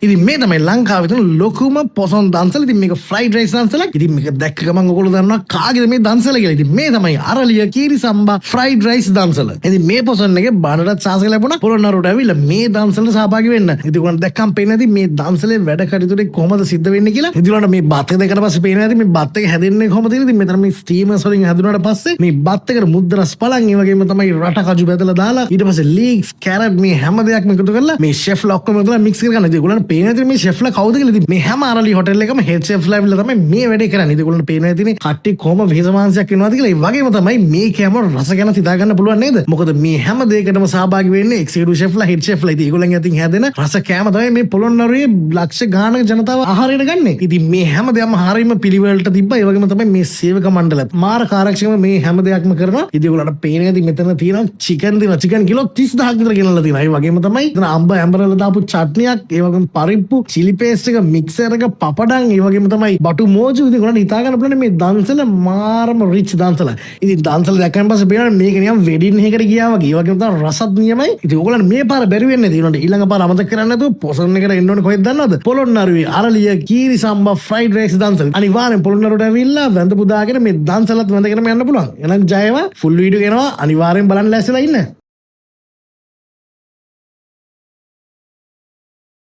ඉතින් මේ තමයි ලංකාවේ තියෙන ලොකුම පොසොන් දන්සල. ඉතින් මේක ෆ්‍රයිඩ් රයිස් දන්සලක්. ඉතින් මේක දැක්ක ගමන් ඔයගොල්ලෝ දන්නවා කාගේද මේ දන්සල කියලා. ඉතින් මේ තමයි අරලිය කීරිසම්බා ෆ්‍රයිඩ් රයිස් දන්සල. ඉතින් මේ පොසොන් එකේ බානටත් සාසක ලැබුණා. පොළොන්නරුවට ඇවිල්ලා මේ දන්සලට සහභාගී වෙන්න. ඉතින් ඔයගොල්ලෝ දැක්කම පේන්නේ නැති මේ දන්සලේ වැඩ කටයුතු ටික කොහොමද සිද්ධ වෙන්නේ කියලා. ඉතින් ඔයාලට මේ බත් එක දැකලා පස්සේ පේන්නේ නැති මේ බත් එක හැදෙන්නේ කොහොමද කියලා. ඉතින් මෙතන මේ ස්ටීමර්ස් වලින් හැදුනාට පස්සේ මේ බත් එකට මුද්දරස් පලන් ඒ වගේම තමයි රට කජු බැදලා දාලා ඊට පස්සේ ලීක්ස් කැරට් මේ හැම දෙයක්ම එකතු කරලා මේ ෂෙෆ්ලා ඔක්කොම එකතුලා මික්ස් කරගන්න. ඉතින් ඔයගොල්ලන්ට පේන්නේ නැති මේ ෂෙෆ්ලා කවුද කියලා. ඉතින් මේ හැම අරලි හොටෙල් එකම හෙඩ් ෂෙෆ්ලා ඇවිල්ලා තමයි මේ වැඩේ කරන්නේ. ඉතින් ඔයගොල්ලන්ට පේන්නේ නැතිනේ කට්ටිය කොහොම විහිසමාංශයක් වෙනවද කියලා. ඒ වගේම තමයි මේ කැම රස ගැන හිතා ගන්න පුළුවන් නේද? මොකද මේ හැම දෙයකටම සහභාගී වෙන්නේ එක්සිකියුටිව් ෂෙෆ්ලා හෙඩ් ෂෙෆ්ලා. ඉතින් ඒගොල්ලන් අතින් හැදෙන රස කැම තමයි මේ පොළොන්නරුවේ ලක්ෂ ගානක ජනතාව ආහාරයට ගන්නෙ. ඉතින් මේ හැම දෙයක්ම හරියම පිළිවෙලට තිබ්බා. ඒ වගේම තමයි මේ සේවක මණ්ඩලත් මාර කාර්යක්ෂමව මේ හැම දෙයක්ම කරනවා. ඉතින් ඔයගොල්ලන්ට පේන්නේ නැති මෙතන තියෙනවා චිකන් කිලෝ 30000ක් විතර ගෙනල්ලා තියෙනවා. ඒ වගේම තමයි එතන අම්බ ඇඹරලා දාපු චට්නියක්, ඒ වගේම පරිප්පු, චිලි පේස්ට් එක, මික්සර් එක, පපඩම්, ඒ වගේම තමයි බටු මෝජු. ඉතින් ඔයාලට හිතා ගන්න පුළුවන් මේ දන්සල මාරම රිච් දන්සල. ඉතින් දන්සල දැක්කම පස්සේ පේනවා මේක නිකන් වෙඩින් එකකට ගියා වගේ. ඒ වගේම තමයි රසත් නියමයි. ඉතින් ඔයගොල්ලන් මේ පාර බැරි වෙන්නේ නැති. ඊළඟ ඊළඟ පාර අමතක කරන්නේ නැතුව පොසොන් එකට එන්න ඕනේ. කොහෙද දන්නවද? පොළොන්නරුවේ අරලිය කීරිසම්බා ෆ්‍රයිඩ් රයිස් දන්සල. අනිවාර්යෙන් පොළොන්නරුවට ඇවිල්ලා වැඳ පුදාගෙන මේ දන්සලත් වැඳගෙන යන්න පුළුවන්. එහෙනම් ජයවා ෆුල් වීඩියෝ එනවා. අනිවාර්යෙන් බලන්න ලෑස්තිලා ඉන්න.